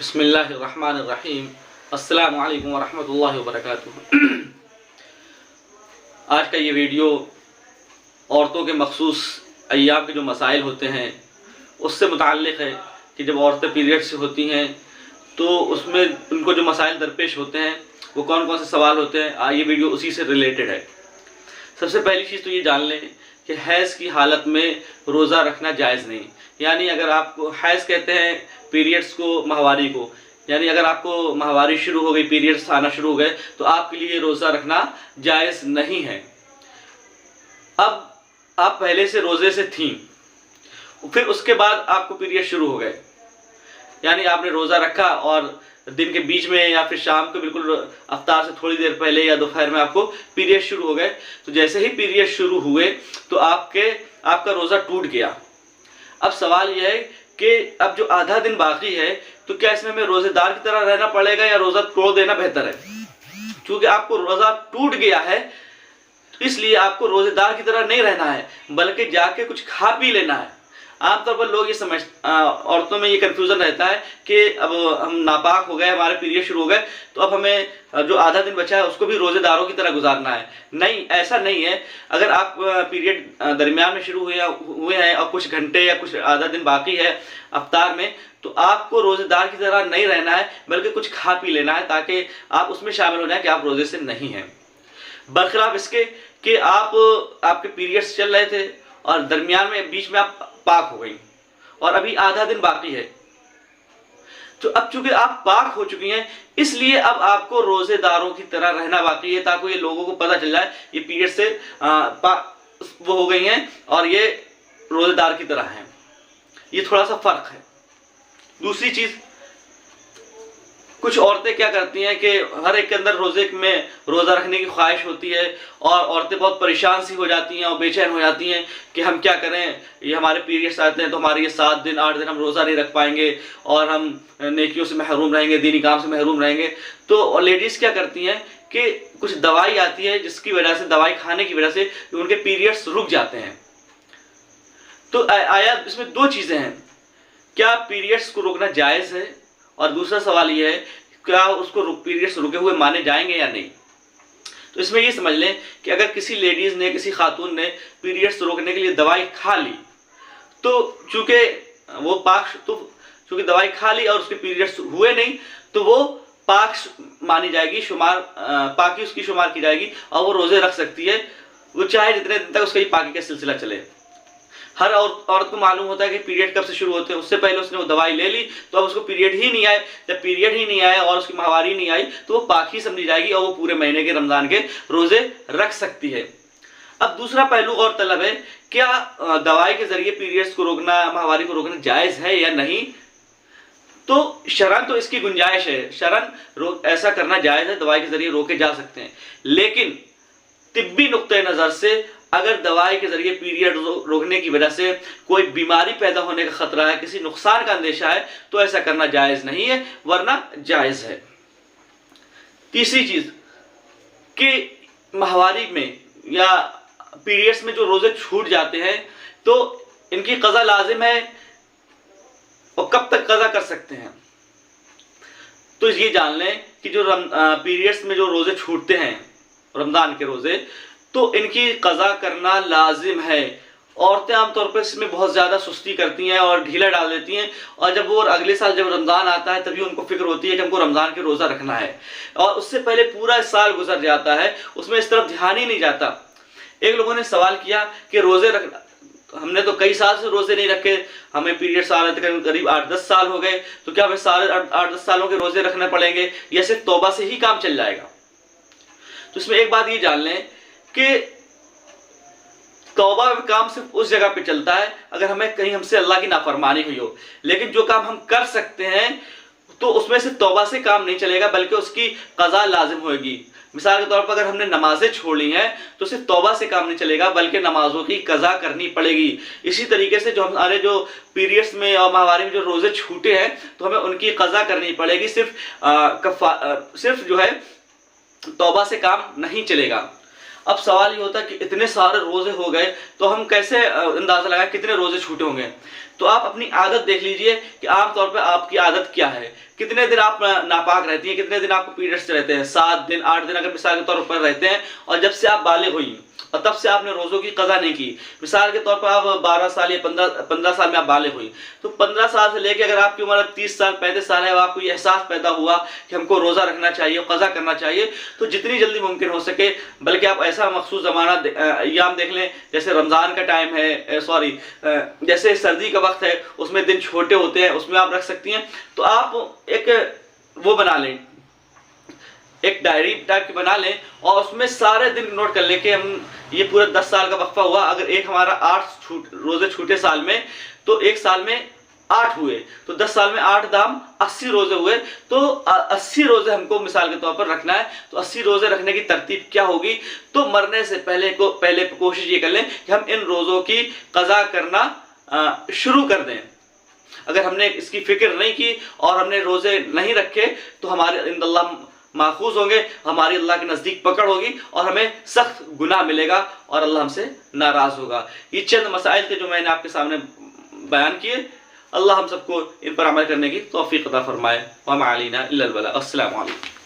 बिस्मिल्लाहिर्रहमानिर्रहीम। अस्सलामु अलैकुम वरहमतुल्लाहि वबरकातुहू। आज का ये वीडियो औरतों के मखसूस अय्याम के जो मसाइल होते हैं उससे मुताल्लिक़ है कि जब औरतें पीरियड से होती हैं तो उसमें उनको जो मसाइल दरपेश होते हैं वो कौन कौन से सवाल होते हैं। ये वीडियो उसी से रिलेटेड है। सबसे पहली चीज़ तो ये जान लें कि हैज़ की हालत में रोज़ा रखना जायज़ नहीं। यानी अगर आपको हैज़ कहते हैं पीरियड्स को, माहवारी को, यानी अगर आपको माहवारी शुरू हो गई, पीरियड्स आना शुरू हो गए तो आपके लिए रोज़ा रखना जायज़ नहीं है। अब आप पहले से रोज़े से थीं, फिर उसके बाद आपको पीरियड शुरू हो गए, यानी आपने रोज़ा रखा और दिन के बीच में या फिर शाम को बिल्कुल अफ्तार से थोड़ी देर पहले या दोपहर में आपको पीरियड शुरू हो गए। तो जैसे ही पीरियड शुरू हुए तो आपका रोज़ा टूट गया। अब सवाल यह है कि अब जो आधा दिन बाकी है तो क्या इसमें हमें रोज़ेदार की तरह रहना पड़ेगा या रोज़ा तोड़ देना बेहतर है? क्योंकि आपको रोज़ा टूट गया है तो इसलिए आपको रोज़ेदार की तरह नहीं रहना है, बल्कि जाके कुछ खा पी लेना है। आमतौर पर लोग ये औरतों में ये कन्फ्यूज़न रहता है कि अब हम नापाक हो गए, हमारे पीरियड शुरू हो गए तो अब हमें जो आधा दिन बचा है उसको भी रोज़ेदारों की तरह गुजारना है। नहीं, ऐसा नहीं है। अगर आप पीरियड दरमियान में शुरू हुए हैं और कुछ घंटे या कुछ आधा दिन बाकी है अफ्तार में, तो आपको रोज़ेदार की तरह नहीं रहना है, बल्कि कुछ खा पी लेना है ताकि आप उसमें शामिल हो जाए कि आप रोज़े से नहीं हैं। बरखिलाफ इसके कि आपके पीरियड्स चल रहे थे और दरमियान में बीच में आप पाक हो गई और अभी आधा दिन बाकी है, तो अब चूंकि आप पाक हो चुकी हैं इसलिए अब आपको रोजेदारों की तरह रहना बाकी है, ताकि ये लोगों को पता चल जाए ये पीरियड से वो हो गई हैं और ये रोजेदार की तरह हैं। ये थोड़ा सा फर्क है। दूसरी चीज, कुछ औरतें क्या करती हैं कि हर एक के अंदर रोजे में रोज़ा रखने की ख्वाहिश होती है और औरतें बहुत परेशान सी हो जाती हैं और बेचैन हो जाती हैं कि हम क्या करें, ये हमारे पीरियड्स आते हैं तो हमारे ये 7 दिन 8 दिन हम रोज़ा नहीं रख पाएंगे और हम नेकियों से महरूम रहेंगे, दीनी काम से महरूम रहेंगे। तो लेडीज़ क्या करती हैं कि कुछ दवाई आती है जिसकी वजह से, दवाई खाने की वजह से उनके पीरियड्स रुक जाते हैं। तो आया इसमें दो चीज़ें हैं, क्या पीरियड्स को रोकना जायज़ है और दूसरा सवाल यह है क्या उसको पीरियड्स रुके हुए माने जाएंगे या नहीं। तो इसमें ये समझ लें कि अगर किसी लेडीज़ ने, किसी खातून ने पीरियड्स रोकने के लिए दवाई खा ली तो चूंकि वो चूंकि दवाई खा ली और उसके पीरियड्स हुए नहीं तो वो पाक मानी जाएगी, पाकी उसकी शुमार की जाएगी और वो रोज़े रख सकती है, वो चाहे जितने दिन तक उसका ये पाकी का सिलसिला चले। हर औरत को मालूम होता है कि पीरियड कब से शुरू होते हैं, उससे पहले उसने वो दवाई ले ली तो अब उसको पीरियड ही नहीं आए। जब पीरियड ही नहीं आया और उसकी माहवारी नहीं आई तो वो पाकी समझी जाएगी और वो पूरे महीने के रमज़ान के रोज़े रख सकती है। अब दूसरा पहलू और तलब है, क्या दवाई के जरिए पीरियड्स को रोकना, माहवारी को रोकना जायज़ है या नहीं। तो शरन तो इसकी गुंजाइश है, शरन ऐसा करना जायज़ है, दवाई के जरिए रोके जा सकते हैं। लेकिन तिब्बी नुक्ते नज़र से अगर दवाई के जरिए पीरियड रोकने की वजह से कोई बीमारी पैदा होने का खतरा है, किसी नुकसान का अंदेशा है, तो ऐसा करना जायज़ नहीं है, वरना जायज़ है। तीसरी चीज़ कि माहवारी में या पीरियड्स में जो रोज़े छूट जाते हैं तो इनकी क़ज़ा लाजिम है और कब तक क़ज़ा कर सकते हैं। तो ये जान लें कि जो पीरियड्स में जो रोज़े छूटते हैं, रमज़ान के रोज़े, तो इनकी क़ज़ा करना लाजिम है। औरतें आमतौर पर इसमें बहुत ज़्यादा सुस्ती करती हैं और ढीला डाल देती हैं और जब वो अगले साल जब रमज़ान आता है तभी उनको फिक्र होती है कि हमको रमज़ान के रोज़ा रखना है और उससे पहले पूरा साल गुजर जाता है, उसमें इस तरफ ध्यान ही नहीं जाता। एक लोगों ने सवाल किया कि रोज़े रखना, हमने तो कई साल से रोज़े नहीं रखे, हमें पीरियड्स आ रहे थे, करीब 8-10 साल हो गए, तो क्या हमें सारे 8-10 सालों के रोज़े रखने पड़ेंगे या सिर्फ तौबा से ही काम चल जाएगा। तो इसमें एक बात ये जान लें कि तौबा का काम सिर्फ उस जगह पे चलता है अगर हमें कहीं हमसे अल्लाह की नाफरमानी हुई हो, लेकिन जो काम हम कर सकते हैं तो उसमें से तौबा से काम नहीं चलेगा, बल्कि उसकी क़ज़ा लाजिम होगी। मिसाल के तौर पर अगर हमने नमाजें छोड़ी हैं तो सिर्फ तौबा से काम नहीं चलेगा, बल्कि नमाजों की क़ज़ा करनी पड़ेगी। इसी तरीके से जो हमारे जो पीरियड्स में और माहवारी में जो रोज़े छूटे हैं तो हमें उनकी क़ज़ा करनी पड़ेगी, सिर्फ जो है तौबा से काम नहीं चलेगा। अब सवाल ये होता है कि इतने सारे रोज़े हो गए तो हम कैसे अंदाज़ा लगाएं कितने रोज़े छूटे होंगे। तो आप अपनी आदत देख लीजिए कि आमतौर पर आपकी आदत क्या है। कितने दिन आप नापाक रहती हैं, कितने दिन आपको पीरियड्स रहते हैं, 7 दिन 8 दिन अगर मिसाल के तौर पर रहते हैं, और जब से आप बालिग हुई और तब से आपने रोज़ों की कज़ा नहीं की, मिसाल के तौर पर आप 12 साल या 15 साल में आप बालिग हुई, तो 15 साल से लेकर अगर आपकी उम्र 30 साल 35 साल है, आपको ये एहसास पैदा हुआ कि हमको रोज़ा रखना चाहिए, कज़ा करना चाहिए, तो जितनी जल्दी मुमकिन हो सके, बल्कि आप ऐसा मखसूस ज़माना अय्याम देख लें, जैसे रमज़ान का टाइम है, जैसे सर्दी का वक्त है, उसमें दिन छोटे होते हैं, उसमें आप रख सकती हैं। तो आप एक वो बना लें, एक डायरी टाइप की बना लें, और उसमें सारे दिन नोट कर लें कि हम ये पूरा 10 साल का वक्फा हुआ, अगर एक हमारा 8 रोज़े छूटे साल में, तो एक साल में 8 हुए, तो 10 साल में 8 दाम 80 रोज़े हुए, तो 80 रोज़े हमको मिसाल के तौर पर रखना है। तो 80 रोज़े रखने की तरतीब क्या होगी, तो मरने से पहले कोशिश ये कर लें कि हम इन रोज़ों की कज़ा करना शुरू कर दें। अगर हमने इसकी फिक्र नहीं की और हमने रोज़े नहीं रखे, तो हमारे इंदल्लाह माखूज होंगे, हमारी अल्लाह के नज़दीक पकड़ होगी और हमें सख्त गुनाह मिलेगा और अल्लाह हमसे नाराज़ होगा। ये चंद मसाइल थे जो मैंने आपके सामने बयान किए। अल्लाह हम सबको इन पर अमल करने की तौफीक अता फरमाए। व मा अलैना इल्लल बलाग। अस्सलामु अलैकुम।